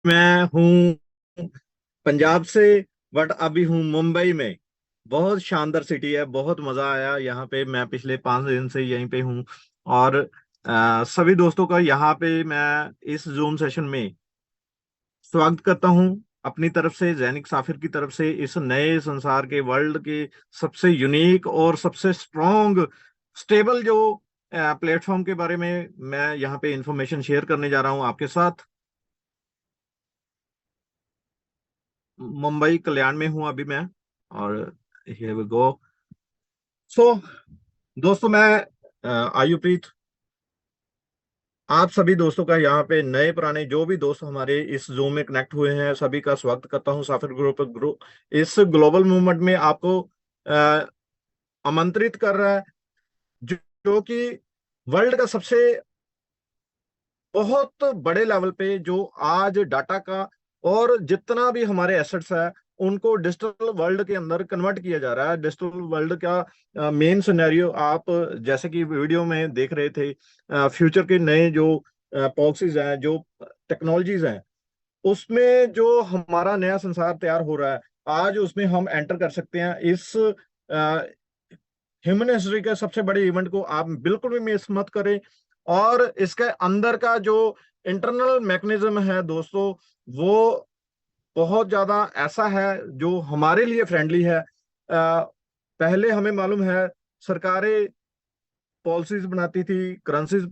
मैं हूँ पंजाब से। बट अभी हूँ मुंबई में। बहुत शानदार सिटी है, बहुत मजा आया यहाँ पे। मैं पिछले 5 दिन से यहीं पे हूँ। और सभी दोस्तों का यहाँ पे मैं इस जूम सेशन में स्वागत करता हूँ। अपनी तरफ से, जैनिक साफिर की तरफ से, इस नए संसार के, वर्ल्ड के सबसे यूनिक और सबसे स्ट्रॉन्ग स्टेबल जो प्लेटफॉर्म के बारे में मैं यहाँ पे इंफॉर्मेशन शेयर करने जा रहा हूँ आपके साथ। मुंबई कल्याण में हूं अभी मैं। और हियर वी गो। सो दोस्तों, मैं आयुप्रीत, आप सभी दोस्तों का, यहाँ पे नए पुराने जो भी दोस्त हमारे इस जूम में कनेक्ट हुए हैं, सभी का स्वागत करता हूँ साफिर ग्रुप इस ग्लोबल मूवमेंट में आपको अ, आमंत्रित कर रहा है। जो कि वर्ल्ड का सबसे बहुत बड़े लेवल पे जो आज डाटा का और जितना भी हमारे एसेट्स है उनको डिजिटल वर्ल्ड के अंदर कन्वर्ट किया जा रहा है। डिजिटल वर्ल्ड का मेन सिनेरियो आप जैसे कि वीडियो में देख रहे थे, फ्यूचर के नए जो पॉलिसीज हैं, जो टेक्नोलॉजीज हैं, उसमें जो हमारा नया संसार तैयार हो रहा है, आज उसमें हम एंटर कर सकते हैं। इस ह्यूमन हिस्ट्री के सबसे बड़े इवेंट को आप बिल्कुल भी मिस मत करें। और इसके अंदर का जो इंटरनल मैकेनिज्म है दोस्तों, वो बहुत ज्यादा ऐसा है जो हमारे लिए फ्रेंडली है। पहले हमें मालूम है, सरकारें पॉलिसीज बनाती थी, करेंसीज,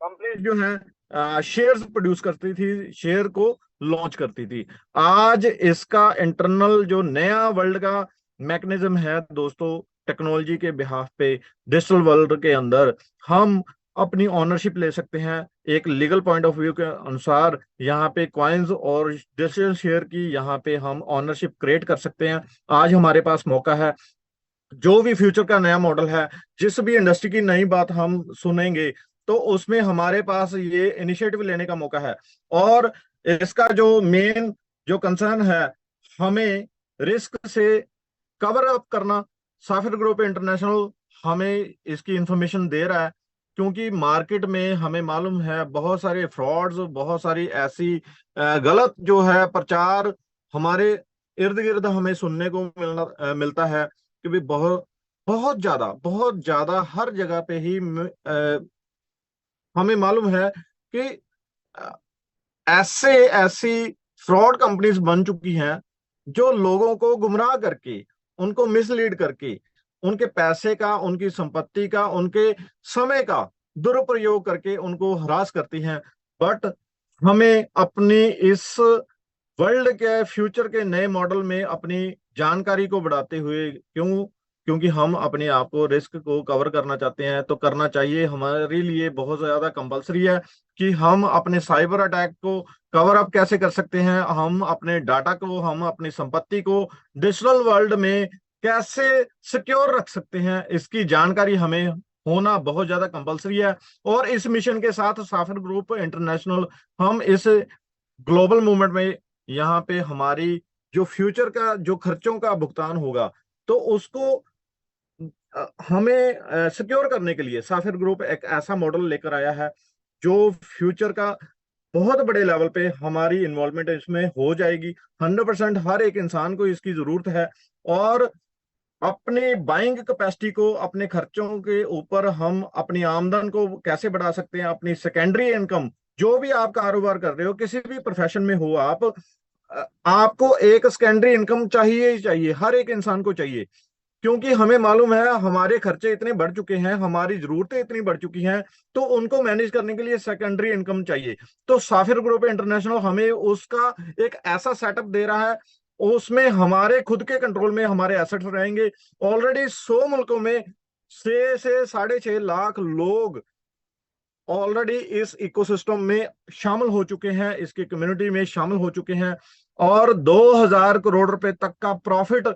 कंपनीज जो है शेयर्स प्रोड्यूस करती थी, शेयर को लॉन्च करती थी। आज इसका इंटरनल जो नया वर्ल्ड का मैकेनिज्म है दोस्तों, टेक्नोलॉजी के बिहाफ पे, डिजिटल वर्ल्ड के अंदर हम अपनी ओनरशिप ले सकते हैं। एक लीगल पॉइंट ऑफ व्यू के अनुसार यहाँ पे कॉइन्स और डिजिटल शेयर की यहाँ पे हम ओनरशिप क्रिएट कर सकते हैं। आज हमारे पास मौका है। जो भी फ्यूचर का नया मॉडल है, जिस भी इंडस्ट्री की नई बात हम सुनेंगे, तो उसमें हमारे पास ये इनिशिएटिव लेने का मौका है। और इसका जो मेन जो कंसर्न है, हमें रिस्क से कवर अप करना। साफिर ग्रुप इंटरनेशनल हमें इसकी इंफॉर्मेशन दे रहा है, क्योंकि मार्केट में हमें मालूम है बहुत सारे फ्रॉड्स, बहुत सारी ऐसी गलत जो है प्रचार हमारे इर्द गिर्द हमें सुनने को मिलता है कि भी बहुत बहुत ज्यादा हर जगह पे ही हमें मालूम है कि अ, ऐसे ऐसी फ्रॉड कंपनीज बन चुकी हैं जो लोगों को गुमराह करके, उनको मिसलीड करके, उनके पैसे का, उनकी संपत्ति का, उनके समय का दुरुपयोग करके उनको हरास करती हैं। बट हमें अपनी इस वर्ल्ड के फ्यूचर के नए मॉडल में अपनी जानकारी को बढ़ाते हुए, क्योंकि हम अपने आप को, रिस्क को कवर करना चाहते हैं, तो करना चाहिए। हमारे लिए बहुत ज्यादा कंपलसरी है कि हम अपने साइबर अटैक को कवर अप कैसे कर सकते हैं, हम अपने डाटा को, हम अपनी संपत्ति को डिजिटल वर्ल्ड में कैसे सिक्योर रख सकते हैं, इसकी जानकारी हमें होना बहुत ज्यादा कंपलसरी है। और इस मिशन के साथ साफिर ग्रुप इंटरनेशनल, हम इस ग्लोबल मूवमेंट में यहाँ पे हमारी जो फ्यूचर का जो खर्चों का भुगतान होगा, तो उसको हमें सिक्योर करने के लिए साफिर ग्रुप एक ऐसा मॉडल लेकर आया है जो फ्यूचर का बहुत बड़े लेवल पे हमारी इन्वॉल्वमेंट इसमें हो जाएगी। 100% हर एक इंसान को इसकी जरूरत है। और अपनी बाइंग कैपेसिटी को, अपने खर्चों के ऊपर हम अपनी आमदन को कैसे बढ़ा सकते हैं, अपनी सेकेंडरी इनकम, जो भी आप कारोबार कर रहे हो, किसी भी प्रोफेशन में हो आप, आपको एक सेकेंडरी इनकम चाहिए ही चाहिए, हर एक इंसान को चाहिए। क्योंकि हमें मालूम है हमारे खर्चे इतने बढ़ चुके हैं, हमारी जरूरतें इतनी बढ़ चुकी हैं, तो उनको मैनेज करने के लिए सेकेंडरी इनकम चाहिए। तो साफिर ग्रुप इंटरनेशनल हमें उसका एक ऐसा सेटअप दे रहा है, उसमें हमारे खुद के कंट्रोल में हमारे एसेट्स रहेंगे। ऑलरेडी 100 मुल्कों में 6 से 6.5 लाख लोग ऑलरेडी इस इकोसिस्टम में शामिल हो चुके हैं, इसकी कम्युनिटी में शामिल हो चुके हैं। और 2,000 करोड़ रुपए तक का प्रॉफिट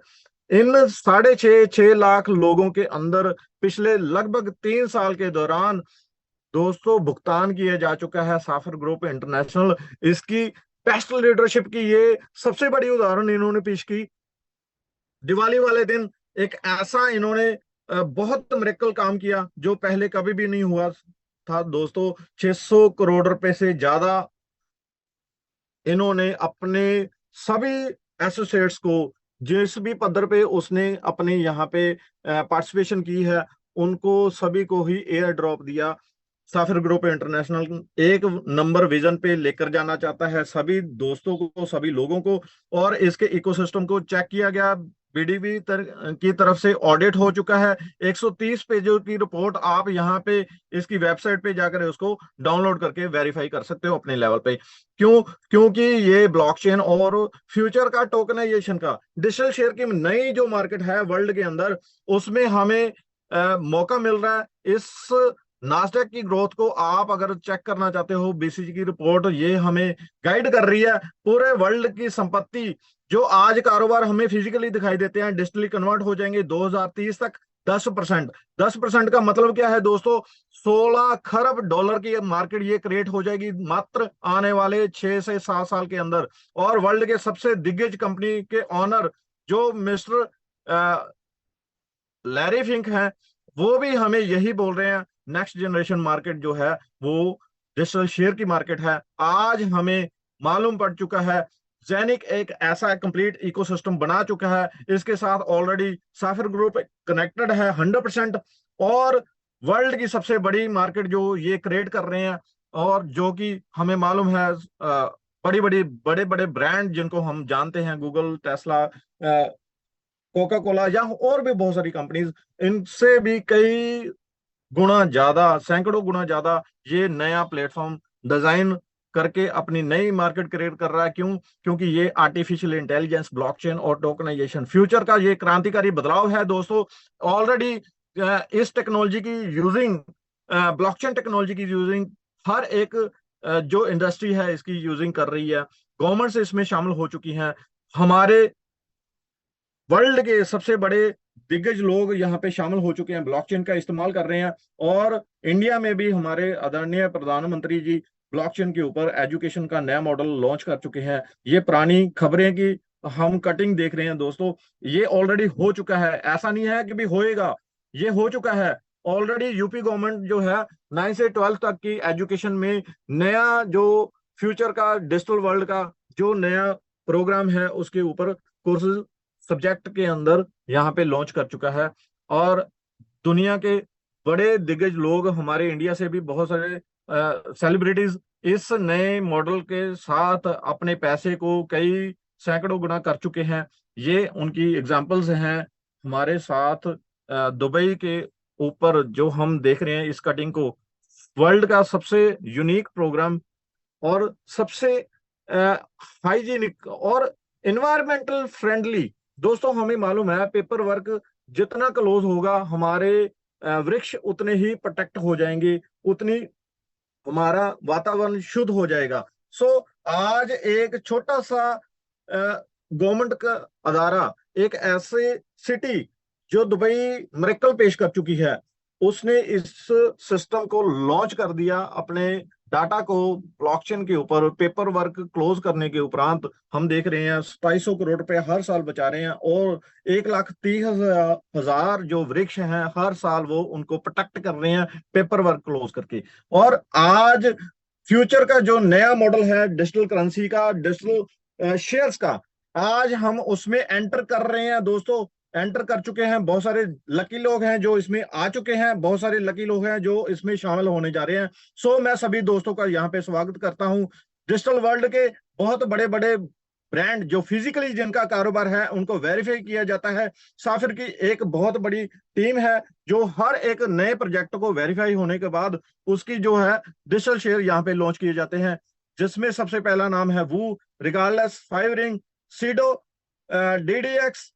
इन 6.5 लाख लोगों के अंदर पिछले लगभग 3 साल के दौरान दोस्तों भुगतान किया जा चुका है। साफर ग्रुप इंटरनेशनल इसकी बेस्ट लीडरशिप की ये सबसे बड़ी उदाहरण इन्होंने पेश की। दिवाली वाले दिन एक ऐसा इन्होंने बहुत मिरेकल काम किया जो पहले कभी भी नहीं हुआ था दोस्तों। 600 करोड़ रुपए से ज्यादा इन्होंने अपने सभी एसोसिएट्स को, जिस भी पदर पे उसने अपने यहाँ पे पार्टिसिपेशन की है, उनको सभी को ही एयर ड्रॉप दिया। साफिर ग्रुप इंटरनेशनल एक नंबर विजन पे लेकर जाना चाहता है सभी दोस्तों को, सभी लोगों को। और इसके इकोसिस्टम को चेक किया गया, बीडीबी की तरफ से ऑडिट हो चुका है। 130 पेजों की रिपोर्ट आप यहाँ पे इसकी वेबसाइट पे जाकर उसको डाउनलोड करके वेरीफाई कर सकते हो अपने लेवल पे। क्यों? क्योंकि ये ब्लॉकचेन और फ्यूचर का टोकनाइजेशन का डिजिटल शेयर की नई जो मार्केट है वर्ल्ड के अंदर, उसमें हमें मौका मिल रहा है। इस नास्डैक की ग्रोथ को आप अगर चेक करना चाहते हो, बीसीजी की रिपोर्ट ये हमें गाइड कर रही है। पूरे वर्ल्ड की संपत्ति जो आज कारोबार हमें फिजिकली दिखाई देते हैं, डिजिटली कन्वर्ट हो जाएंगे 2030 तक 10%। 10% का मतलब क्या है दोस्तों? 16 खरब डॉलर की मार्केट ये क्रिएट हो जाएगी मात्र आने वाले 6 से 7 साल के अंदर। और वर्ल्ड के सबसे दिग्गज कंपनी के ऑनर जो मिस्टर लैरी फिंक हैं, वो भी हमें यही बोल रहे हैं, नेक्स्ट जनरेशन मार्केट जो है वो डिजिटल शेयर की मार्केट है। आज हमें मालूम पड़ चुका है जैनिक एक ऐसा कंप्लीट इकोसिस्टम बना चुका है, इसके साथ ऑलरेडी साफिर ग्रुप कनेक्टेड है 100%। और वर्ल्ड की सबसे बड़ी मार्केट जो ये क्रिएट कर रहे हैं, और जो कि हमें मालूम है बड़ी बड़ी बड़े बड़े ब्रांड जिनको हम जानते हैं, गूगल, टेस्ला, कोका कोला या और भी बहुत सारी कंपनीज, इनसे भी कई गुना ज्यादा, सैकड़ों गुना ज्यादा ये नया प्लेटफॉर्म डिजाइन करके अपनी नई मार्केट क्रिएट कर रहा है। क्यों? क्योंकि ये आर्टिफिशियल इंटेलिजेंस, ब्लॉकचेन और टोकनाइजेशन फ्यूचर का ये क्रांतिकारी बदलाव है दोस्तों। ऑलरेडी इस टेक्नोलॉजी की यूजिंग, ब्लॉकचेन टेक्नोलॉजी की यूजिंग हर एक जो इंडस्ट्री है इसकी यूजिंग कर रही है। गवर्नमेंट्स इसमें शामिल हो चुकी हैं। हमारे वर्ल्ड के सबसे बड़े दिग्गज लोग यहाँ पे शामिल हो चुके हैं, ब्लॉकचेन का इस्तेमाल कर रहे हैं। और इंडिया में भी हमारे आदरणीय प्रधानमंत्री जी ब्लॉकचेन के ऊपर एजुकेशन का नया मॉडल लॉन्च कर चुके हैं। ये पुरानी खबरें की हम कटिंग देख रहे हैं दोस्तों, ये ऑलरेडी हो चुका है, ऐसा नहीं है कि भी होएगा, ये हो चुका है ऑलरेडी। यूपी गवर्नमेंट जो है 9 से 12 तक की एजुकेशन में नया जो फ्यूचर का डिजिटल वर्ल्ड का जो नया प्रोग्राम है उसके ऊपर कोर्सेज सब्जेक्ट के अंदर यहाँ पे लॉन्च कर चुका है। और दुनिया के बड़े दिग्गज लोग, हमारे इंडिया से भी बहुत सारे सेलिब्रिटीज इस नए मॉडल के साथ अपने पैसे को कई सैकड़ों गुना कर चुके हैं। ये उनकी एग्जांपल्स हैं हमारे साथ। दुबई के ऊपर जो हम देख रहे हैं इस कटिंग को, वर्ल्ड का सबसे यूनिक प्रोग्राम और सबसे हाइजीनिक और इन्वायरमेंटल फ्रेंडली। दोस्तों हमें मालूम है पेपर वर्क जितना क्लोज होगा हमारे वृक्ष उतने ही प्रोटेक्ट हो जाएंगे, उतनी हमारा वातावरण शुद्ध हो जाएगा। सो आज एक छोटा सा गवर्नमेंट का अदारा, एक ऐसे सिटी जो दुबई मिरेकल पेश कर चुकी है, उसने इस सिस्टम को लॉन्च कर दिया। अपने डाटा को ब्लॉकचेन के ऊपर पेपर वर्क क्लोज करने के उपरांत हम देख रहे हैं 250 करोड़ रुपए हर साल बचा रहे हैं। और 1,30,000 जो वृक्ष हैं हर साल वो उनको प्रोटेक्ट कर रहे हैं पेपर वर्क क्लोज करके। और आज फ्यूचर का जो नया मॉडल है डिजिटल करेंसी का, डिजिटल शेयर्स का, आज हम उसमें एंटर कर रहे हैं दोस्तों, एंटर कर चुके हैं। बहुत सारे लकी लोग हैं जो इसमें आ चुके हैं, बहुत सारे लकी लोग हैं जो इसमें शामिल होने जा रहे हैं। सो मैं सभी दोस्तों का यहाँ पे स्वागत करता हूँ। डिजिटल वर्ल्ड के बहुत बड़े बड़े ब्रांड जो फिजिकली जिनका कारोबार है उनको वेरीफाई किया जाता है। साफिर की एक बहुत बड़ी टीम है जो हर एक नए प्रोजेक्ट को वेरीफाई होने के बाद उसकी जो है डिजिटल शेयर यहाँ पे लॉन्च किए जाते हैं, जिसमें सबसे पहला नाम है वू, रिगार्डलेस, 5 रिंग, सीडो, डीडीएक्स,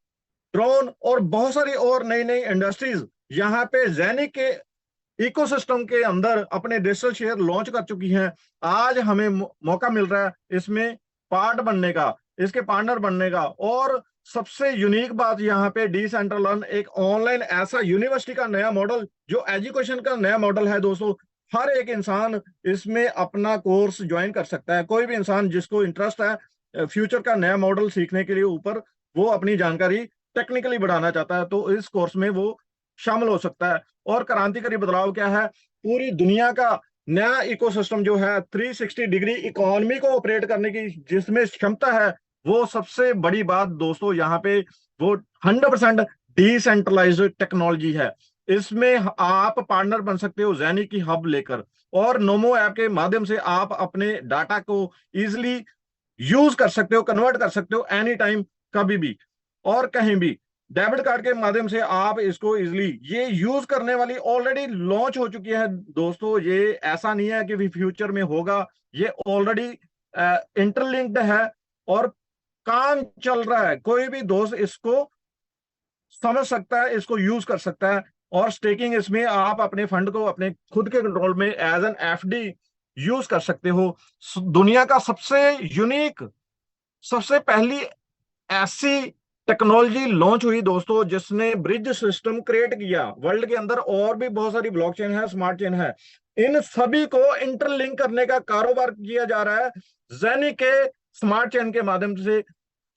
ड्रोन और बहुत सारी और नई नई इंडस्ट्रीज यहाँ पे जैनिक के इकोसिस्टम के अंदर अपने डिजिटल शेयर लॉन्च कर चुकी हैं। आज हमें मौका मिल रहा है इसमें पार्ट बनने का, इसके पार्टनर बनने का। और सबसे यूनिक बात यहाँ पे डिसेंट्रल एक ऑनलाइन ऐसा यूनिवर्सिटी का नया मॉडल, जो एजुकेशन का नया मॉडल है दोस्तों। हर एक इंसान इसमें अपना कोर्स ज्वाइन कर सकता है, कोई भी इंसान जिसको इंटरेस्ट है फ्यूचर का नया मॉडल सीखने के लिए ऊपर, वो अपनी जानकारी टेक्निकली बढ़ाना चाहता है तो इस कोर्स में वो शामिल हो सकता है। और क्रांतिकारी बदलाव क्या है, पूरी दुनिया का नया इकोसिस्टम जो है 360 डिग्री इकोनॉमी को ऑपरेट करने की जिसमें क्षमता है, वो सबसे बड़ी बात दोस्तों यहाँ पे वो 100% डिसेंट्रलाइज्ड टेक्नोलॉजी है। इसमें आप पार्टनर बन सकते हो जैनी की हब लेकर, और नोमो ऐप के माध्यम से आप अपने डाटा को इजिली यूज कर सकते हो, कन्वर्ट कर सकते हो एनी टाइम, कभी भी और कहीं भी। डेबिट कार्ड के माध्यम से आप इसको इजिली ये यूज करने वाली ऑलरेडी लॉन्च हो चुकी है दोस्तों। ये ऐसा नहीं है कि भी फ्यूचर में होगा, ये ऑलरेडी इंटरलिंक्ड है और काम चल रहा है। कोई भी दोस्त इसको समझ सकता है, इसको यूज कर सकता है। और स्टेकिंग, इसमें आप अपने फंड को अपने खुद के कंट्रोल में एज एन एफडी यूज कर सकते हो। दुनिया का सबसे यूनिक, सबसे पहली ऐसी टेक्नोलॉजी लॉन्च हुई दोस्तों जिसने ब्रिज सिस्टम क्रिएट किया वर्ल्ड के अंदर। और भी बहुत सारी ब्लॉकचेन है, स्मार्ट चेन है, इन सभी को इंटरलिंक करने का कारोबार किया जा रहा है जेनी के स्मार्ट चेन के माध्यम से,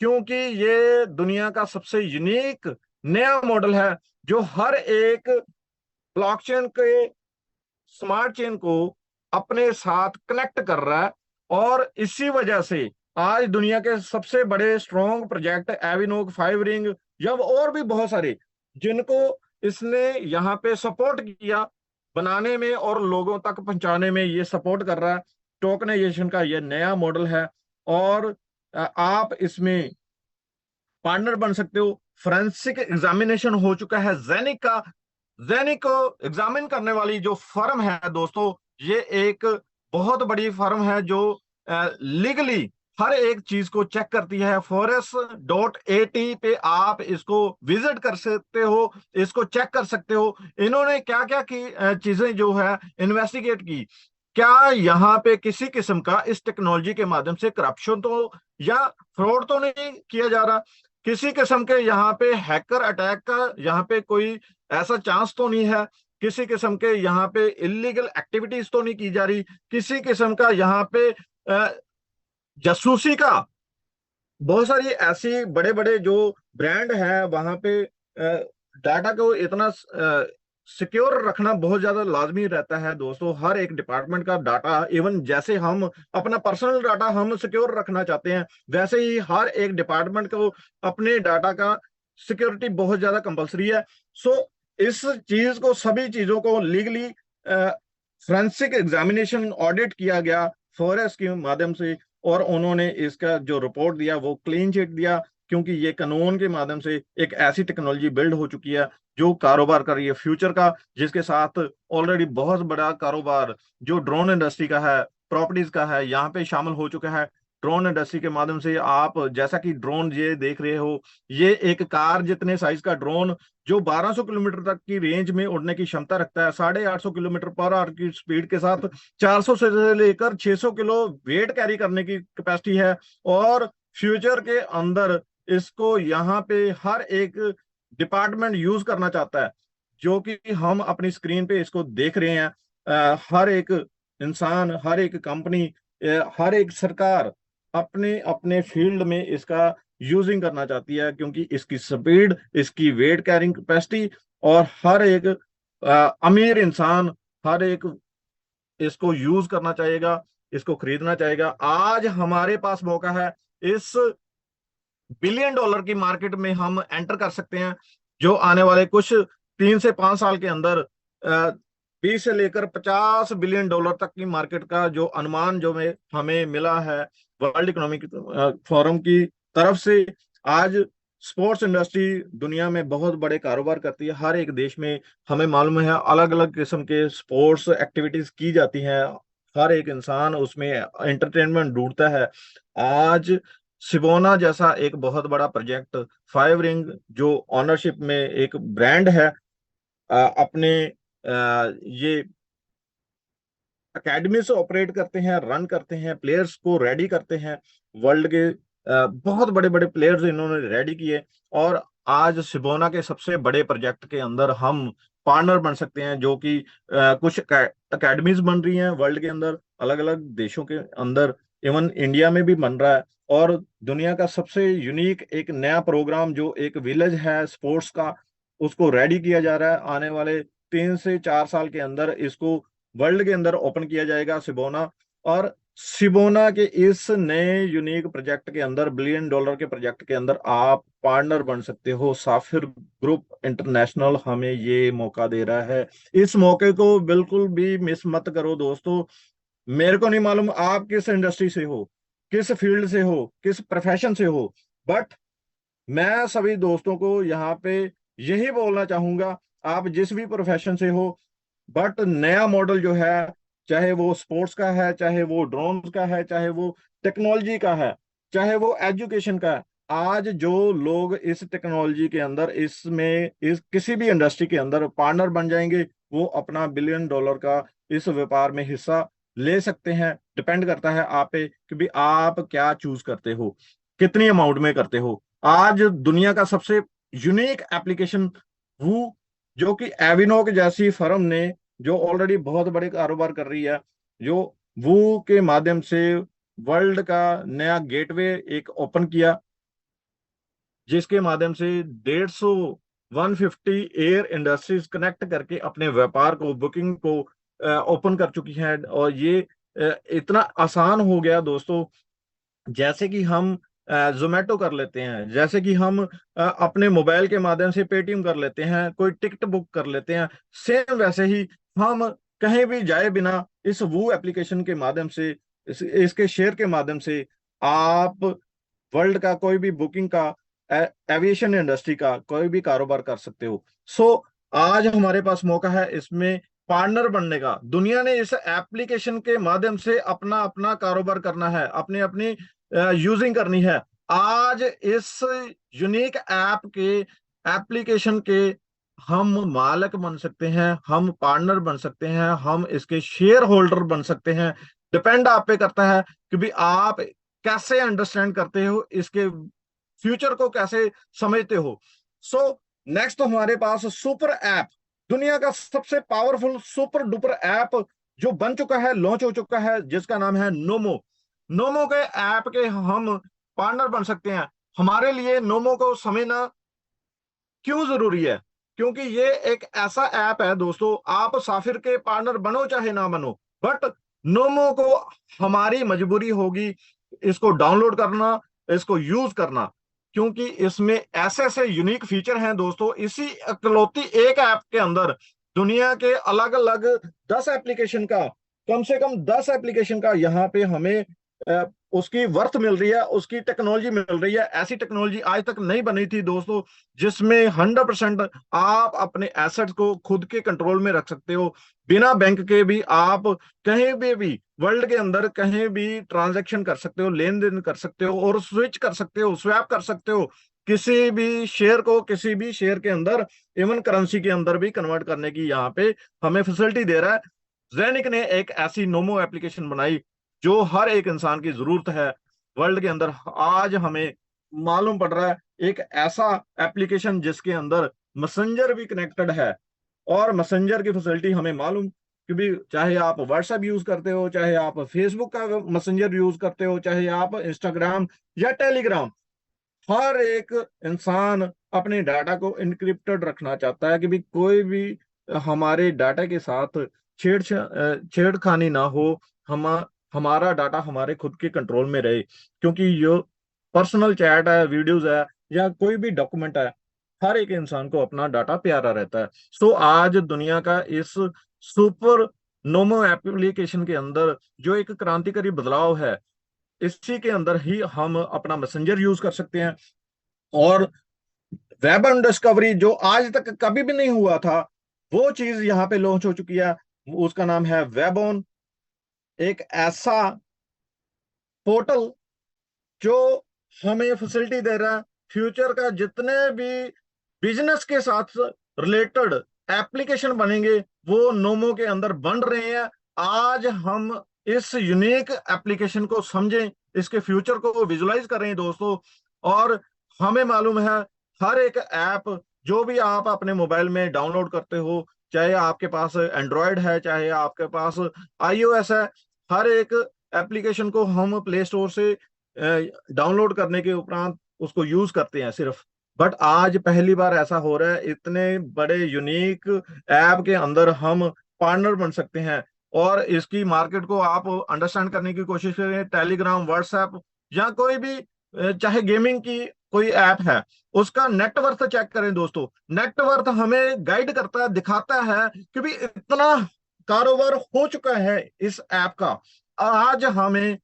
क्योंकि ये दुनिया का सबसे यूनिक नया मॉडल है जो हर एक ब्लॉकचेन के स्मार्ट चेन को अपने साथ कनेक्ट कर रहा है। और इसी वजह से आज दुनिया के सबसे बड़े स्ट्रॉन्ग प्रोजेक्ट एविनोक, फाइव रिंग, जब और भी बहुत सारे जिनको इसने यहाँ पे सपोर्ट किया बनाने में और लोगों तक पहुंचाने में, ये सपोर्ट कर रहा है। टोकनाइजेशन का ये नया मॉडल है और आप इसमें पार्टनर बन सकते हो। फोरेंसिक एग्जामिनेशन हो चुका है जेनिक का। जेनिक को एग्जामिन करने वाली जो फर्म है दोस्तों, ये एक बहुत बड़ी फर्म है जो लीगली हर एक चीज को चेक करती है। forest.at पे आप इसको विजिट कर सकते हो, इसको चेक कर सकते हो इन्होंने क्या क्या की चीजें जो है इन्वेस्टिगेट की। क्या यहाँ पे किसी किस्म का इस टेक्नोलॉजी के माध्यम से करप्शन तो या फ्रॉड तो नहीं किया जा रहा, किसी किस्म के यहाँ पे हैकर अटैक का यहाँ पे कोई ऐसा चांस तो नहीं है, किसी किस्म के यहाँ पे इलीगल एक्टिविटीज तो नहीं की जा रही, किसी किस्म का यहाँ पे जासूसी का। बहुत सारी ऐसी बड़े बड़े जो ब्रांड है वहां पे डाटा को इतना सिक्योर रखना बहुत ज्यादा लाजमी रहता है दोस्तों। हर एक डिपार्टमेंट का डाटा, इवन जैसे हम अपना पर्सनल डाटा हम सिक्योर रखना चाहते हैं, वैसे ही हर एक डिपार्टमेंट को अपने डाटा का सिक्योरिटी बहुत ज्यादा कंपलसरी है। सो इस चीज को, सभी चीजों को लीगली फोरेंसिक एग्जामिनेशन ऑडिट किया गया फॉरेस्ट के माध्यम से, और उन्होंने इसका जो रिपोर्ट दिया वो क्लीन चिट दिया, क्योंकि ये कानून के माध्यम से एक ऐसी टेक्नोलॉजी बिल्ड हो चुकी है जो कारोबार कर रही है फ्यूचर का, जिसके साथ ऑलरेडी बहुत बड़ा कारोबार जो ड्रोन इंडस्ट्री का है, प्रॉपर्टीज का है, यहाँ पे शामिल हो चुका है। ड्रोन इंडस्ट्री के माध्यम से आप जैसा कि ड्रोन ये देख रहे हो, ये एक कार जितने साइज का ड्रोन जो 1200 किलोमीटर तक की रेंज में उड़ने की क्षमता रखता है, 850 किलोमीटर पर आवर की स्पीड के साथ 400 से लेकर 600 किलो वेट कैरी करने की कैपेसिटी है। और फ्यूचर के अंदर इसको यहाँ पे हर एक डिपार्टमेंट यूज करना चाहता है, जो कि हम अपनी स्क्रीन पे इसको देख रहे हैं। हर एक इंसान, हर एक कंपनी, हर एक सरकार अपने अपने फील्ड में इसका यूजिंग करना चाहती है, क्योंकि इसकी स्पीड, इसकी वेट कैरिंग कैपेसिटी, और हर एक अमीर इंसान, हर एक इसको यूज करना चाहेगा, इसको खरीदना चाहेगा। आज हमारे पास मौका है, इस बिलियन डॉलर की मार्केट में हम एंटर कर सकते हैं, जो आने वाले कुछ 3 से 5 साल के अंदर 20 से लेकर 50 बिलियन डॉलर तक की मार्केट का जो अनुमान जो में हमें मिला है वर्ल्ड इकोनॉमिक फोरम की तरफ से। आज स्पोर्ट्स इंडस्ट्री दुनिया में बहुत बड़े कारोबार करती है, हर एक देश में हमें मालूम है अलग अलग किस्म के स्पोर्ट्स एक्टिविटीज की जाती हैं, हर एक इंसान उसमें एंटरटेनमेंट ढूंढता है। आज सिबोना जैसा एक बहुत बड़ा प्रोजेक्ट, फाइव रिंग जो ऑनरशिप में एक ब्रांड है, अपने ये अकेडमी से ऑपरेट करते हैं, रन करते हैं, प्लेयर्स को रेडी करते हैं। वर्ल्ड के बहुत बड़े बड़े प्लेयर्स इन्होंने रेडी किए, और आज सिबोना के सबसे बड़े प्रोजेक्ट के अंदर हम पार्टनर बन सकते हैं, जो कि कुछ अकेडमीज बन रही हैं वर्ल्ड के अंदर, अलग अलग देशों के अंदर, इवन इंडिया में भी बन रहा है। और दुनिया का सबसे यूनिक एक नया प्रोग्राम जो एक विलेज है स्पोर्ट्स का, उसको रेडी किया जा रहा है। आने वाले 3 से 4 साल के अंदर इसको वर्ल्ड के अंदर ओपन किया जाएगा सिबोना। और सिबोना के इस नए यूनिक प्रोजेक्ट के अंदर, $1 बिलियन के प्रोजेक्ट के अंदर आप पार्टनर बन सकते हो। साफिर ग्रुप इंटरनेशनल हमें ये मौका दे रहा है। इस मौके को बिल्कुल भी मिस मत करो दोस्तों। मेरे को नहीं मालूम आप किस इंडस्ट्री से हो, किस फील्ड से हो, किस प्रोफेशन से हो, बट मैं सभी दोस्तों को यहाँ पे यही बोलना चाहूंगा, आप जिस भी प्रोफेशन से हो, बट नया मॉडल जो है, चाहे वो स्पोर्ट्स का है, चाहे वो ड्रोन का है, चाहे वो टेक्नोलॉजी का है, चाहे वो एजुकेशन का है, आज जो लोग इस टेक्नोलॉजी के अंदर, इसमें, इस किसी भी इंडस्ट्री के अंदर पार्टनर बन जाएंगे, वो अपना $1 बिलियन का इस व्यापार में हिस्सा ले सकते हैं। डिपेंड करता है आप पे कि भी आप क्या चूज करते हो, कितनी अमाउंट में करते हो। आज दुनिया का सबसे यूनिक एप्लीकेशन वो, जो कि एविनोक जैसी फर्म ने, जो ऑलरेडी बहुत बड़े कारोबार कर रही है, जो वो के माध्यम से वर्ल्ड का नया गेटवे एक ओपन किया, जिसके माध्यम से 150 150 एयर इंडस्ट्रीज कनेक्ट करके अपने व्यापार को, बुकिंग को ओपन कर चुकी है। और ये इतना आसान हो गया दोस्तों, जैसे कि हम जोमेटो कर लेते हैं, जैसे कि हम अपने मोबाइल के माध्यम से पेटीएम कर लेते हैं, कोई टिकट बुक कर लेते हैं, सेम वैसे ही हम कहीं भी जाए बिना इस वो एप्लीकेशन के माध्यम से, इसके शेयर के माध्यम से आप वर्ल्ड का कोई भी बुकिंग का, एविएशन इंडस्ट्री का कोई भी कारोबार कर सकते हो। सो आज हमारे पास मौका है इसमें पार्टनर बनने का। दुनिया ने इस एप्लीकेशन के माध्यम से अपना अपना कारोबार करना है, अपनी अपनी यूजिंग करनी है। आज इस यूनिक ऐप के, एप्लीकेशन के हम मालिक बन सकते हैं, हम पार्टनर बन सकते हैं, हम इसके शेयर होल्डर बन सकते हैं। डिपेंड आप पे करता है कि भी आप कैसे अंडरस्टैंड करते हो, इसके फ्यूचर को कैसे समझते हो। सो नेक्स्ट हमारे पास सुपर ऐप, दुनिया का सबसे पावरफुल सुपर डुपर ऐप जो बन चुका है, लॉन्च हो चुका है, जिसका नाम है नोमो। नोमो के ऐप के हम पार्टनर बन सकते हैं। हमारे लिए नोमो को समझना क्यों जरूरी है? क्योंकि ये एक ऐसा ऐप है दोस्तों, आप साफिर के पार्टनर बनो चाहे ना बनो, बट नोमो को हमारी मजबूरी होगी इसको डाउनलोड करना, इसको यूज करना, क्योंकि इसमें ऐसे ऐसे यूनिक फीचर हैं दोस्तों। इसी इकलौती एक ऐप के अंदर दुनिया के अलग अलग 10 एप्लीकेशन का, कम से कम 10 एप्लीकेशन का यहाँ पे हमें उसकी वर्थ मिल रही है, उसकी टेक्नोलॉजी मिल रही है। ऐसी टेक्नोलॉजी आज तक नहीं बनी थी दोस्तों, जिसमें 100% आप अपने एसेट्स को खुद के कंट्रोल में रख सकते हो, बिना बैंक के भी आप कहीं भी वर्ल्ड के अंदर कहीं भी ट्रांजैक्शन कर सकते हो, लेन देन कर सकते हो, और स्विच कर सकते हो, स्वैप कर सकते हो किसी भी शेयर को किसी भी शेयर के अंदर, इवन करेंसी के अंदर भी कन्वर्ट करने की यहाँ पे हमें फैसिलिटी दे रहा है। जेनिक ने एक ऐसी नोमो एप्लीकेशन बनाई जो हर एक इंसान की जरूरत है वर्ल्ड के अंदर। आज हमें मालूम पड़ रहा है एक ऐसा एप्लीकेशन जिसके अंदर मैसेंजर भी कनेक्टेड है, और मैसेंजर की फैसिलिटी हमें मालूम कि भी, चाहे आप व्हाट्सएप यूज करते हो, चाहे आप फेसबुक का मैसेंजर यूज करते हो, चाहे आप इंस्टाग्राम या टेलीग्राम, हर एक इंसान अपने डाटा को इनक्रिप्टेड रखना चाहता है कि भी कोई भी हमारे डाटा के साथ छेड़खानी ना हो, हम हमारा डाटा हमारे खुद के कंट्रोल में रहे। क्योंकि जो पर्सनल चैट है, वीडियोस है, या कोई भी डॉक्यूमेंट है, हर एक इंसान को अपना डाटा प्यारा रहता है। सो आज दुनिया का इस सुपर नोमो एप्लीकेशन के अंदर जो एक क्रांतिकारी बदलाव है, इसी के अंदर ही हम अपना मैसेंजर यूज कर सकते हैं। और वेब एंड डिस्कवरी जो आज तक कभी भी नहीं हुआ था, वो चीज यहाँ पे लॉन्च हो चुकी है। उसका नाम है वेबऑन, एक ऐसा पोर्टल जो हमें फैसिलिटी दे रहा है फ्यूचर का जितने भी बिजनेस के साथ रिलेटेड एप्लीकेशन बनेंगे, वो नोमो के अंदर बन रहे हैं। आज हम इस यूनिक एप्लीकेशन को समझें, इसके फ्यूचर को विजुलाइज करें दोस्तों। और हमें मालूम है हर एक ऐप जो भी आप अपने मोबाइल में डाउनलोड करते हो, चाहे आपके पास एंड्रॉयड है, चाहे आपके पास आईओएस है, हर एक एप्लीकेशन को हम प्ले स्टोर से डाउनलोड करने के उपरांत उसको यूज करते हैं सिर्फ। बट आज पहली बार ऐसा हो रहा है, इतने बड़े यूनिक ऐप के अंदर हम पार्टनर बन सकते हैं। और इसकी मार्केट को आप अंडरस्टैंड करने की कोशिश करें, टेलीग्राम, व्हाट्सएप या कोई भी चाहे गेमिंग की कोई ऐप है, उसका नेटवर्थ चेक करें दोस्तों। नेटवर्थ हमें गाइड करता है, दिखाता है कि भी इतना कारोबार हो चुका है इस ऐप का। आज हमें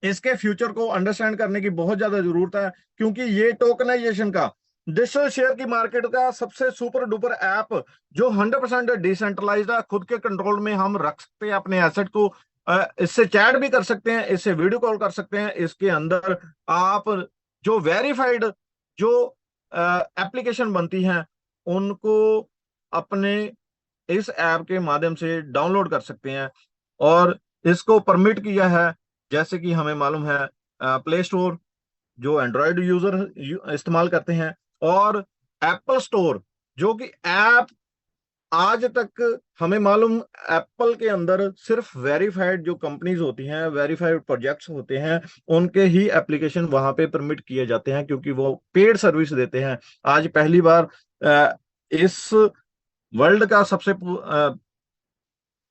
इसके फ्यूचर को अंडरस्टैंड करने की बहुत ज्यादा जरूरत है, क्योंकि ये टोकनाइजेशन का, डिजिटल शेयर की मार्केट का सबसे सुपर डुपर ऐप, जो 100% डिसेंट्रलाइज्ड है, खुद के कंट्रोल में हम रख सकते हैं अपने एसेट को। इससे चैट भी कर सकते हैं, इससे वीडियो कॉल कर सकते हैं। इसके अंदर आप जो वेरीफाइड जो एप्लीकेशन बनती हैं उनको अपने इस ऐप के माध्यम से डाउनलोड कर सकते हैं। और इसको परमिट किया है, जैसे कि हमें मालूम है, प्ले स्टोर जो एंड्रॉयड यूजर इस्तेमाल करते हैं, और एप्पल स्टोर जो कि ऐप आज तक हमें मालूम, एप्पल के अंदर सिर्फ वेरीफाइड जो कंपनीज होती हैं, वेरीफाइड प्रोजेक्ट्स होते हैं, उनके ही एप्लीकेशन वहां पे परमिट किए जाते हैं, क्योंकि वो पेड सर्विस देते हैं। आज पहली बार इस वर्ल्ड का सबसे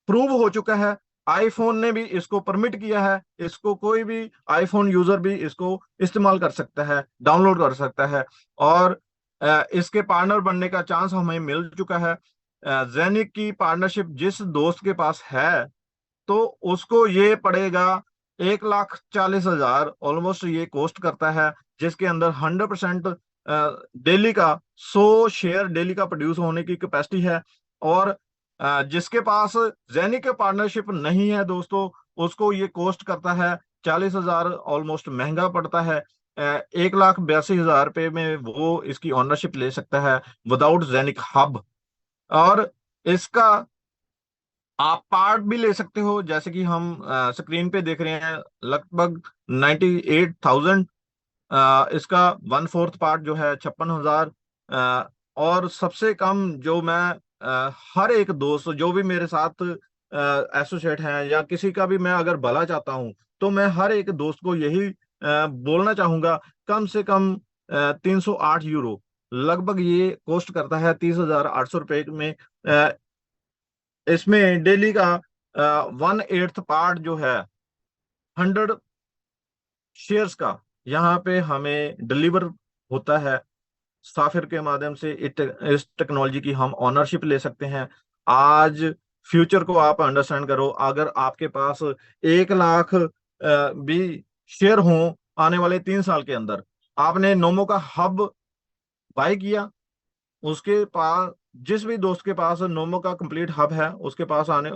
प्रूव हो चुका है, आईफोन ने भी इसको परमिट किया है, इसको कोई भी आईफोन यूजर भी इसको इस्तेमाल कर सकता है, डाउनलोड कर सकता है। और इसके पार्टनर बनने का चांस हमें मिल चुका है। जेनिक की पार्टनरशिप जिस दोस्त के पास है, तो उसको ये पड़ेगा 1,40,000 ऑलमोस्ट ये कॉस्ट करता है, जिसके अंदर 100% डेली का 100 शेयर डेली का प्रोड्यूस होने की कैपेसिटी है। और जिसके पास जेनिक पार्टनरशिप नहीं है दोस्तों, उसको ये कॉस्ट करता है 40,000, ऑलमोस्ट महंगा पड़ता है। 1,82,000 रुपये में वो इसकी ओनरशिप ले सकता है विदाउट जेनिक हब। और इसका आप पार्ट भी ले सकते हो, जैसे कि हम स्क्रीन पे देख रहे हैं, लगभग 98,000। इसका 1/4 पार्ट जो है 56,000। और सबसे कम जो मैं हर एक दोस्त जो भी मेरे साथ एसोसिएट हैं, या किसी का भी मैं अगर भला चाहता हूं, तो मैं हर एक दोस्त को यही बोलना चाहूंगा, कम से कम 308 यूरो लगभग ये कॉस्ट करता है, 30,800 रुपये में। इसमें डेली का 1/8 पार्ट जो है 100 शेयर्स का यहाँ पे हमें डिलीवर होता है। साफिर के माध्यम से इस टेक्नोलॉजी की हम ऑनरशिप ले सकते हैं। आज फ्यूचर को आप अंडरस्टैंड करो, अगर आपके पास 1 लाख भी शेयर हो आने वाले 3 साल के अंदर, आपने नोमो का हब बाय किया, उसके पास जिस भी दोस्त के पास नोमो का कंप्लीट हब है, उसके पास आने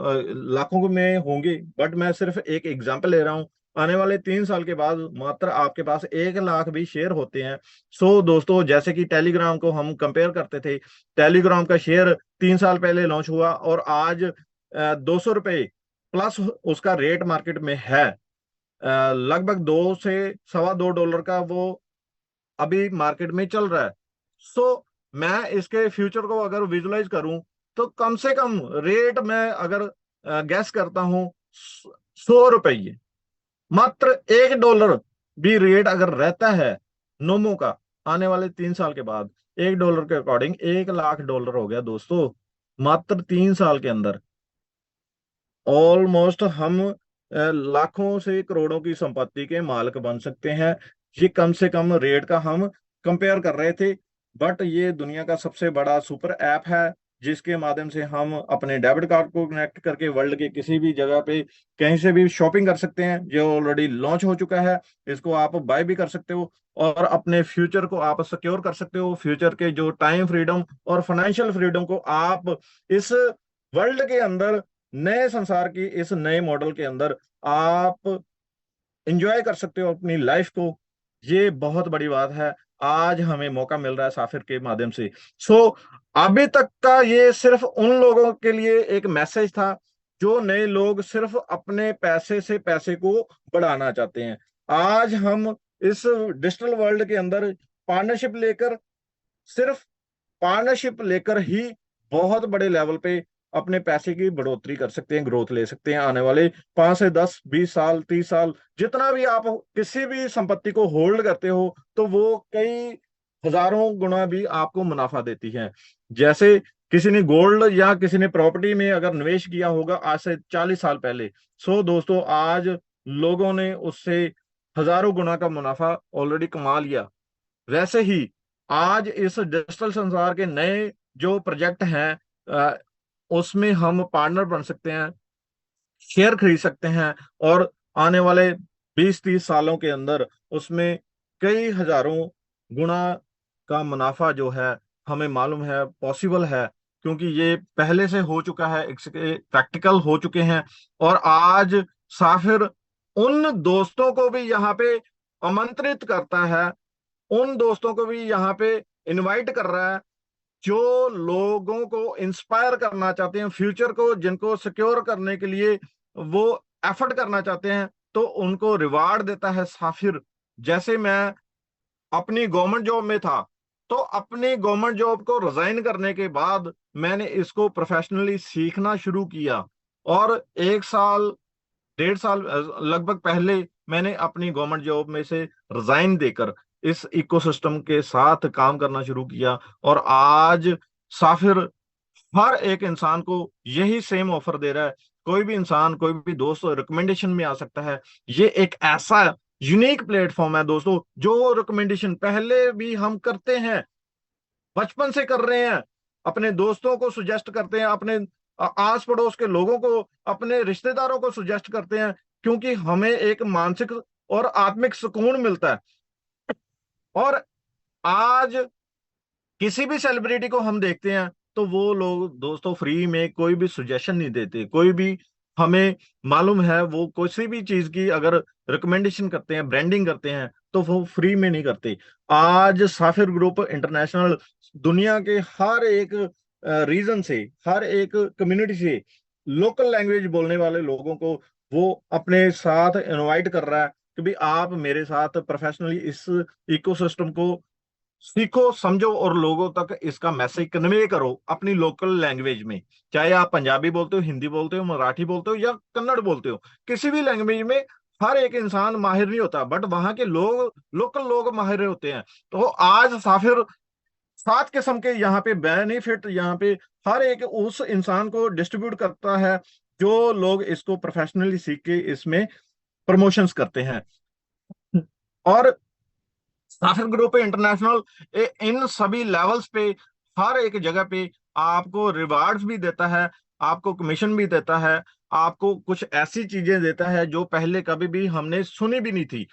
लाखों में होंगे, बट मैं सिर्फ एक एग्जांपल ले रहा हूँ। आने वाले 3 साल के बाद मात्र आपके पास 1 लाख भी शेयर होते हैं। सो दोस्तों, जैसे कि टेलीग्राम को हम कंपेयर करते थे, टेलीग्राम का शेयर 3 साल पहले लॉन्च हुआ और आज 200 रुपये प्लस उसका रेट मार्केट में है। लगभग 2 से 2.25 डॉलर का वो अभी मार्केट में चल रहा है। सो मैं इसके फ्यूचर को अगर विजुलाइज करूं, तो कम से कम रेट मैं अगर गैस करता हूं 100 रुपये, मात्र 1 डॉलर भी रेट अगर रहता है नोमो का आने वाले 3 साल के बाद, 1 डॉलर के अकॉर्डिंग 1 लाख डॉलर हो गया दोस्तों, मात्र 3 साल के अंदर। ऑलमोस्ट हम लाखों से करोड़ों की संपत्ति के मालिक बन सकते हैं। ये कम से कम रेट का हम कंपेयर कर रहे थे, बट ये दुनिया का सबसे बड़ा सुपर ऐप है, जिसके माध्यम से हम अपने डेबिट कार्ड को कनेक्ट करके वर्ल्ड के किसी भी जगह पे कहीं से भी शॉपिंग कर सकते हैं। जो ऑलरेडी लॉन्च हो चुका है, इसको आप बाय भी कर सकते हो, और अपने फ्यूचर को आप सिक्योर कर सकते हो। फ्यूचर के जो टाइम फ्रीडम और फाइनेंशियल फ्रीडम को आप इस वर्ल्ड के अंदर, नए संसार की इस नए मॉडल के अंदर आप एंजॉय कर सकते हो अपनी लाइफ को। ये बहुत बड़ी बात है, आज हमें मौका मिल रहा है साफिर के माध्यम से। सो अभी तक का ये सिर्फ उन लोगों के लिए एक मैसेज था, जो नए लोग सिर्फ अपने पैसे से पैसे को बढ़ाना चाहते हैं। आज हम इस डिजिटल वर्ल्ड के अंदर पार्टनरशिप लेकर, सिर्फ पार्टनरशिप लेकर ही बहुत बड़े लेवल पे अपने पैसे की बढ़ोतरी कर सकते हैं, ग्रोथ ले सकते हैं। आने वाले 5 से 10 20 साल 30 साल जितना भी आप किसी भी संपत्ति को होल्ड करते हो, तो वो कई हजारों गुना भी आपको मुनाफा देती है। जैसे किसी ने गोल्ड या किसी ने प्रॉपर्टी में अगर निवेश किया होगा आज से 40 साल पहले, सो दोस्तों आज लोगों ने उससे हजारों गुना का मुनाफा ऑलरेडी कमा लिया। वैसे ही आज इस डिजिटल संसार के नए जो प्रोजेक्ट हैं, अ, उसमें हम पार्टनर बन सकते हैं, शेयर खरीद सकते हैं, और आने वाले 20-30 सालों के अंदर उसमें कई हजारों गुना का मुनाफा जो है हमें मालूम है पॉसिबल है, क्योंकि ये पहले से हो चुका है, इसके प्रैक्टिकल हो चुके हैं। और आज साफिर उन दोस्तों को भी यहाँ पे आमंत्रित करता है, उन दोस्तों को भी यहाँ पे इनवाइट कर रहा है जो लोगों को इंस्पायर करना चाहते हैं, फ्यूचर को जिनको सिक्योर करने के लिए वो एफर्ट करना चाहते हैं, तो उनको रिवार्ड देता है साफिर। जैसे मैं अपनी गवर्नमेंट जॉब में था, तो अपनी गवर्नमेंट जॉब को रिजाइन करने के बाद मैंने इसको प्रोफेशनली सीखना शुरू किया, और 1 साल 1.5 साल लगभग पहले मैंने अपनी गवर्नमेंट जॉब में से रिजाइन देकर इस इकोसिस्टम के साथ काम करना शुरू किया। और आज साफिर हर एक इंसान को यही सेम ऑफर दे रहा है। कोई भी इंसान, कोई भी दोस्त रिकमेंडेशन में आ सकता है। ये एक ऐसा यूनिक प्लेटफॉर्म है दोस्तों, जो रिकमेंडेशन पहले भी हम करते हैं, बचपन से कर रहे हैं, अपने दोस्तों को सुजेस्ट करते हैं, अपने आस पड़ोस के लोगों को, अपने रिश्तेदारों को सुजेस्ट करते हैं, क्योंकि हमें एक मानसिक और आत्मिक सुकून मिलता है। और आज किसी भी सेलिब्रिटी को हम देखते हैं तो वो लोग दोस्तों फ्री में कोई भी सुजेशन नहीं देते, कोई भी हमें मालूम है वो किसी भी चीज की अगर रिकमेंडेशन करते हैं, ब्रांडिंग करते हैं, तो वो फ्री में नहीं करते। आज साफिर ग्रुप इंटरनेशनल दुनिया के हर एक रीजन से, हर एक कम्युनिटी से लोकल लैंग्वेज बोलने वाले लोगों को वो अपने साथ इनवाइट कर रहा है कि भाई आप मेरे साथ प्रोफेशनली इस इकोसिस्टम को सीखो, समझो, और लोगों तक इसका मैसेज कन्वे करो अपनी लोकल लैंग्वेज में। चाहे आप पंजाबी बोलते हो, हिंदी बोलते हो, मराठी बोलते हो या कन्नड़ बोलते हो, किसी भी लैंग्वेज में हर एक इंसान माहिर नहीं होता, बट वहां के लोग, लोकल लोग माहिर होते हैं। तो आज साफिर 7 किस्म के यहाँ पे बेनिफिट यहाँ पे हर एक उस इंसान को डिस्ट्रीब्यूट करता है जो लोग इसको प्रोफेशनली सीख के इसमें प्रमोशंस करते हैं। और साफिर ग्रुप इंटरनेशनल इन सभी लेवल्स पे, हर एक जगह पे आपको रिवार्ड्स भी देता है, आपको कमीशन भी देता है, आपको कुछ ऐसी चीजें देता है जो पहले कभी भी हमने सुनी भी नहीं थी।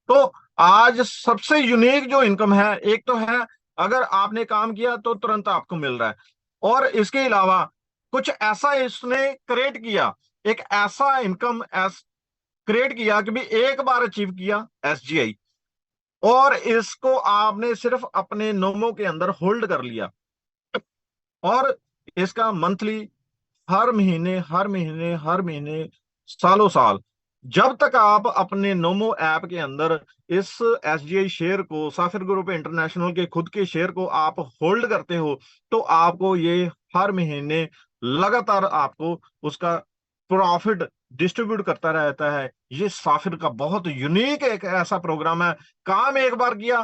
तो आज सबसे यूनिक जो इनकम है, एक तो है अगर आपने काम किया तो तुरंत आपको मिल रहा है, और इसके अलावा कुछ ऐसा इसने क्रिएट किया, एक ऐसा इनकम क्रिएट किया कि भी एक बार अचीव किया एसजीआई, और इसको आपने सिर्फ अपने नोमो के अंदर होल्ड कर लिया, और इसका मंथली, हर महीने हर महीने हर महीने, सालों साल, जब तक आप अपने नोमो ऐप के अंदर इस एसजीआई शेयर को, साफिर ग्रुप इंटरनेशनल के खुद के शेयर को आप होल्ड करते हो, तो आपको ये हर महीने लगातार आपको उसका प्रॉफिट डिस्ट्रीब्यूट करता रहता है। ये साफिर का बहुत यूनिक एक ऐसा प्रोग्राम है। काम एक बार किया,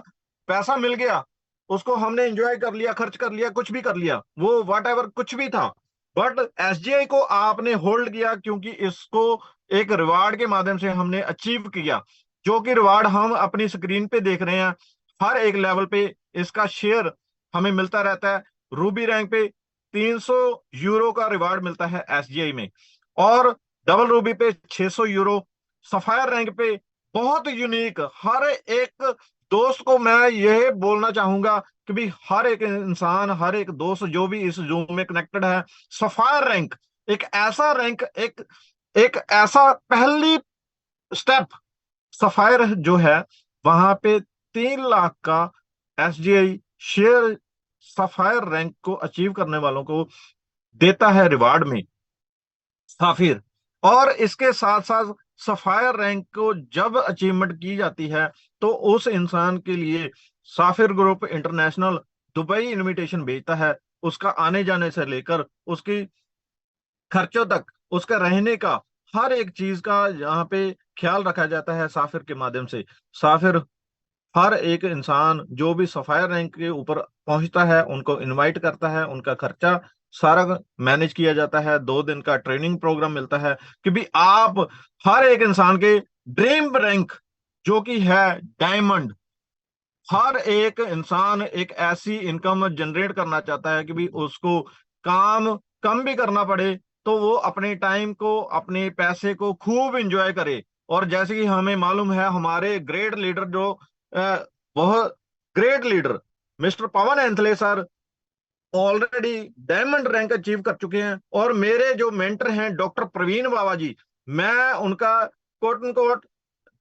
पैसा मिल गया, उसको हमने एंजॉय कर लिया, खर्च कर लिया, कुछ भी कर लिया, वो वट एवर कुछ भी था, बट एसजीआई को आपने होल्ड किया क्योंकि इसको एक रिवार्ड के माध्यम से हमने अचीव किया, जो कि रिवार्ड हम अपनी स्क्रीन पे देख रहे हैं। हर एक लेवल पे इसका शेयर हमें मिलता रहता है। रूबी रैंक पे 300 यूरो का रिवार्ड मिलता है एसजीआई में, और डबल रूबी पे 600 यूरो, सफायर रैंक पे बहुत यूनिक। हर एक दोस्त को मैं यह बोलना चाहूंगा कि भी हर एक इंसान, हर एक दोस्त जो भी इस जूम में कनेक्टेड है, सफायर रैंक एक ऐसा रैंक, एक एक ऐसा पहली स्टेप, सफायर जो है वहां पे 3 लाख का एसजीआई शेयर सफायर रैंक को अचीव करने वालों को देता है रिवार्ड में साफिर। और इसके साथ साथ सफायर रैंक को जब अचीवमेंट की जाती है तो उस इंसान के लिए साफिर ग्रुप इंटरनेशनल दुबई इनविटेशन भेजता है, उसका आने जाने से लेकर उसकी खर्चों तक, उसका रहने का, हर एक चीज का यहाँ पे ख्याल रखा जाता है साफिर के माध्यम से। साफिर हर एक इंसान जो भी सफायर रैंक के ऊपर पहुंचता है उनको इनवाइट करता है, उनका खर्चा सारा मैनेज किया जाता है, 2 दिन का ट्रेनिंग प्रोग्राम मिलता है कि भी आप हर एक इंसान के ड्रीम रैंक जो कि है डायमंड, हर एक इंसान एक ऐसी इनकम जनरेट करना चाहता है कि भी उसको काम कम भी करना पड़े तो वो अपने टाइम को, अपने पैसे को खूब एंजॉय करे। और जैसे कि हमें मालूम है हमारे ग्रेट लीडर जो बहुत ग्रेट लीडर मिस्टर पवन एंथले sir already diamond rank achieve कर चुके हैं। और मेरे जो मेंटर हैं डॉक्टर प्रवीण बाबा जी, मैं उनका कोट एंड कोट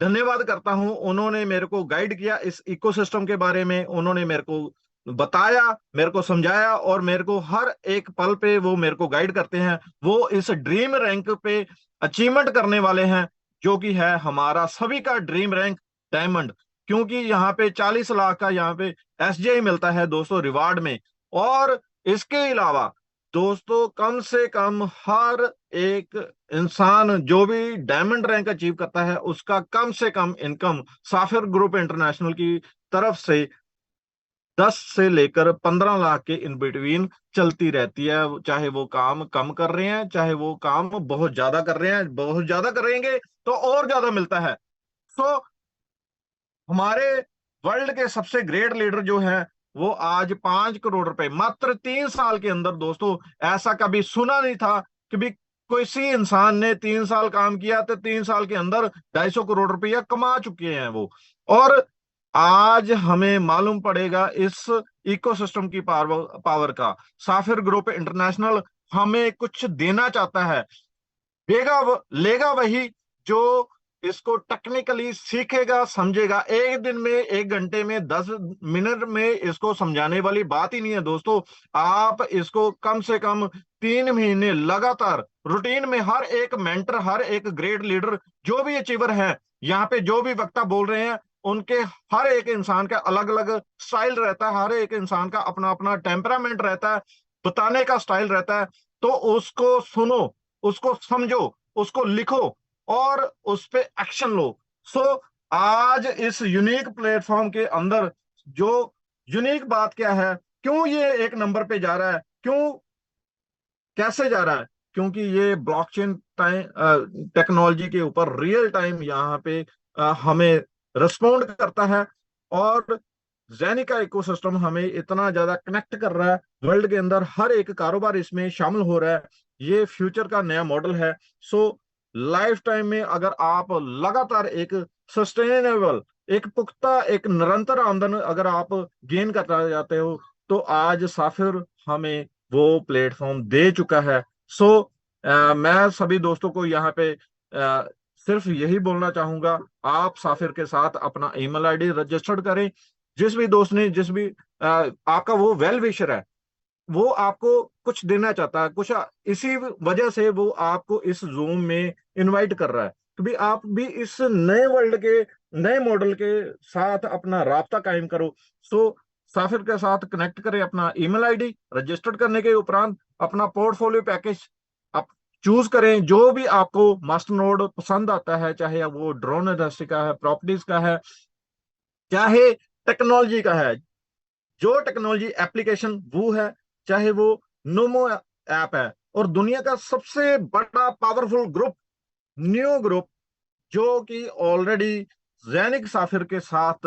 धन्यवाद करता हूं। उन्होंने मेरे को गाइड किया इस इकोसिस्टम के बारे में, उन्होंने मेरे को बताया, मेरे को समझाया और मेरे को हर एक पल पे वो मेरे को गाइड करते हैं। वो इस ड्रीम रैंक पे अचीवमेंट करने वाले हैं जो कि है हमारा सभी का ड्रीम रैंक डायमंड। क्योंकि यहाँ पे 40 लाख का यहाँ पे एसजीआई मिलता है दोस्तों रिवार्ड में। और इसके अलावा दोस्तों कम से कम हर एक इंसान जो भी डायमंड रैंक अचीव करता है उसका कम से कम इनकम साफिर ग्रुप इंटरनेशनल की तरफ से 10 से लेकर 15 लाख के इन बिटवीन चलती रहती है। चाहे वो काम कम कर रहे हैं, चाहे वो काम बहुत ज्यादा कर रहे हैं, बहुत ज्यादा करेंगे तो और ज्यादा मिलता है। सो हमारे वर्ल्ड के सबसे ग्रेट लीडर जो है वो आज 5 करोड़ रुपए मात्र 3 साल के अंदर दोस्तों, ऐसा कभी सुना नहीं था कि भी किसी इंसान ने 3 साल काम किया तो 3 साल के अंदर 250 करोड़ रुपया कमा चुके हैं वो। और आज हमें मालूम पड़ेगा इस इकोसिस्टम की पावर का। साफिर ग्रुप इंटरनेशनल हमें कुछ देना चाहता है, लेगा वही जो इसको टेक्निकली सीखेगा, समझेगा। एक दिन में, 1 घंटे में, 10 मिनट में इसको समझाने वाली बात ही नहीं है दोस्तों। आप इसको कम से कम 3 महीने लगातार रूटीन में, हर एक मेंटर, हर एक ग्रेट लीडर जो भी अचीवर है यहाँ पे, जो भी वक्ता बोल रहे हैं, उनके हर एक इंसान का अलग अलग स्टाइल रहता है, हर एक इंसान का अपना अपना टेम्परामेंट रहता है, बताने का स्टाइल रहता है। तो उसको सुनो, उसको समझो, उसको लिखो और उस पे एक्शन लो। सो आज इस यूनिक प्लेटफॉर्म के अंदर जो यूनिक बात क्या है, क्यों ये 1 नंबर पे जा रहा है, क्यों कैसे जा रहा है, क्योंकि ये ब्लॉकचेन टाइम टेक्नोलॉजी के ऊपर रियल टाइम यहाँ पे हमें रिस्पॉन्ड करता है। और जेनिका इकोसिस्टम हमें इतना ज्यादा कनेक्ट कर रहा है, वर्ल्ड के अंदर हर एक कारोबार इसमें शामिल हो रहा है। ये फ्यूचर का नया मॉडल है। सो लाइफ टाइम में अगर आप लगातार एक सस्टेनेबल, एक पुख्ता, एक निरंतर आमदन अगर आप गेन करना चाहते हो तो आज साफिर हमें वो प्लेटफॉर्म दे चुका है। सो मैं सभी दोस्तों को यहाँ पे सिर्फ यही बोलना चाहूंगा, आप साफिर के साथ अपना ईमेल आईडी रजिस्टर्ड करें। जिस भी दोस्त ने, जिस भी आपका वो वेल विशर है, वो आपको कुछ देना चाहता है, कुछ इसी वजह से वो आपको इस जूम में इनवाइट कर रहा है कि भी आप भी इस नए वर्ल्ड के नए मॉडल के साथ अपना राब्ता कायम करो। सो साफिर के साथ कनेक्ट करें, अपना ईमेल आईडी रजिस्टर्ड करने के उपरांत अपना पोर्टफोलियो पैकेज आप चूज करें, जो भी आपको मास्टर नोड पसंद आता है, चाहे वो ड्रोन इंडस्ट्री का है, प्रॉपर्टीज का है, चाहे टेक्नोलॉजी का है, जो टेक्नोलॉजी एप्लीकेशन वो है, चाहे वो नोमो ऐप है, और दुनिया का सबसे बड़ा पावरफुल ग्रुप न्यू ग्रुप जो कि ऑलरेडी जैनिक साफिर के साथ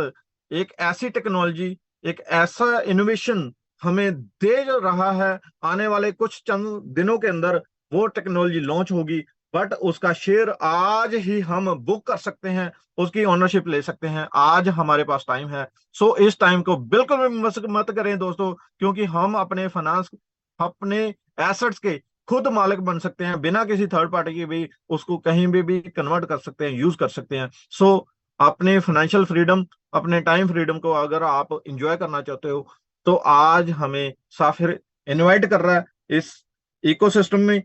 एक ऐसी टेक्नोलॉजी, एक ऐसा इनोवेशन हमें दे रहा है। आने वाले कुछ चंद दिनों के अंदर वो टेक्नोलॉजी लॉन्च होगी, बट उसका शेयर आज ही हम बुक कर सकते हैं, उसकी ओनरशिप ले सकते हैं। आज हमारे पास टाइम है। सो इस टाइम को बिल्कुल भी मिस मत करें दोस्तों, क्योंकि हम अपने फाइनेंस, अपने एसेट्स के खुद मालिक बन सकते हैं, बिना किसी थर्ड पार्टी की भी उसको कहीं भी कन्वर्ट कर सकते हैं, यूज कर सकते हैं। सो अपने फाइनेंशियल फ्रीडम, अपने टाइम फ्रीडम को अगर आप इंजॉय करना चाहते हो तो आज हमें साफिर इनवाइट कर रहा है इस इकोसिस्टम में।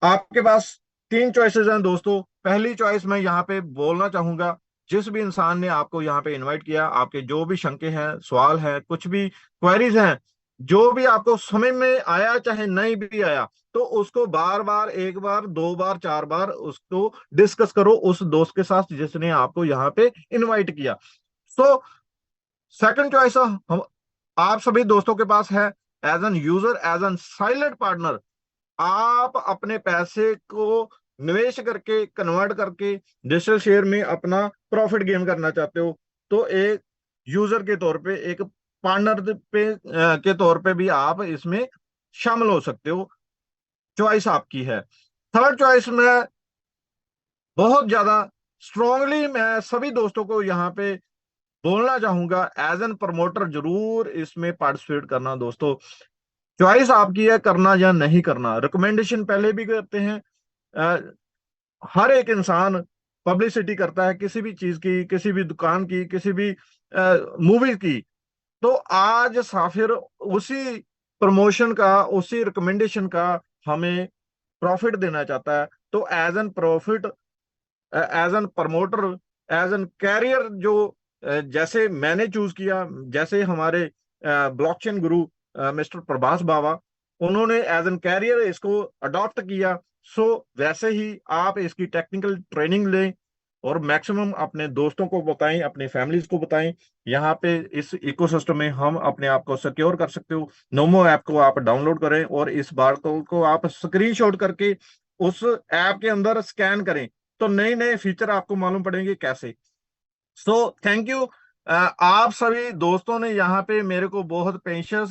आपके पास 3 चॉइसेस हैं दोस्तों। पहली चॉइस मैं यहाँ पे बोलना चाहूंगा, जिस भी इंसान ने आपको यहाँ पे इनवाइट किया, आपके जो भी शंके हैं, सवाल हैं, कुछ भी क्वेरीज हैं, जो भी आपको समझ में आया चाहे नहीं भी आया, तो उसको बार बार, 1 बार, 2 बार, 4 बार उसको डिस्कस करो उस दोस्त के साथ जिसने आपको यहाँ पे इनवाइट किया। सो सेकंड चॉइस हम आप सभी दोस्तों के पास है, as an user, as an silent partner, आप अपने पैसे को निवेश करके, कन्वर्ट करके डिजिटल शेयर में अपना प्रॉफिट गेन करना चाहते हो, तो एक यूजर के तौर पे, एक पार्टनर के तौर पे भी आप इसमें शामिल हो सकते हो। चॉइस आपकी है। थर्ड चॉइस में बहुत ज्यादा स्ट्रांगली मैं सभी दोस्तों को यहाँ पे बोलना चाहूंगा, एज एन प्रमोटर जरूर इसमें पार्टिसिपेट करना दोस्तों। चॉइस आपकी है, करना या नहीं करना। रिकमेंडेशन पहले भी करते हैं। अ, हर एक इंसान पब्लिसिटी करता है किसी भी चीज की, किसी भी दुकान की, किसी भी मूवी की। तो आज साफिर उसी प्रमोशन का, उसी रिकमेंडेशन का हमें प्रॉफिट देना चाहता है। तो as an profit, as an promoter, as an career, जो जैसे मैंने चूज किया, जैसे हमारे ब्लॉकचेन गुरु मिस्टर प्रभास बाबा, उन्होंने एज एन कैरियर इसको अडॉप्ट किया, सो वैसे ही आप इसकी टेक्निकल ट्रेनिंग लें और मैक्सिमम अपने दोस्तों को बताएं, अपने फैमिलीज को बताएं। यहाँ पे इस इकोसिस्टम में हम अपने आप को सिक्योर कर सकते हो। नोमो ऐप को आप डाउनलोड करें और इस बात को आप स्क्रीनशॉट करके उस ऐप के अंदर स्कैन करें, तो नए नए फीचर आपको मालूम पड़ेंगे कैसे। So thank you. आप सभी दोस्तों ने यहाँ पे मेरे को बहुत पेशेंस,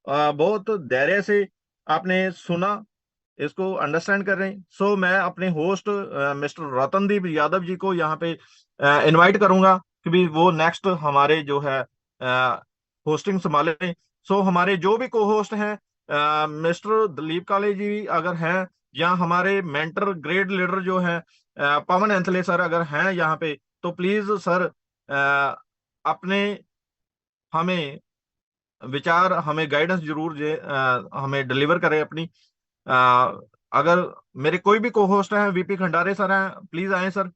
बहुत धैर्य से आपने सुना, इसको अंडरस्टैंड कर रहे हैं। सो मैं अपने होस्ट मिस्टर रतनदीप यादव जी को यहाँ पे इनवाइट करूंगा कि भी वो नेक्स्ट हमारे जो है होस्टिंग संभाले। सो हमारे जो भी को होस्ट हैं, मिस्टर दिलीप काले जी अगर हैं, या हमारे मेंटर ग्रेड लीडर जो हैं पवन एंथले सर अगर हैं यहाँ पे, तो प्लीज सर अपने हमें विचार, हमें गाइडेंस जरूर हमें डिलीवर करें अपनी। अ, अगर मेरे कोई भी को होस्ट हैं, वीपी खंडारे सर हैं, प्लीज आए सर।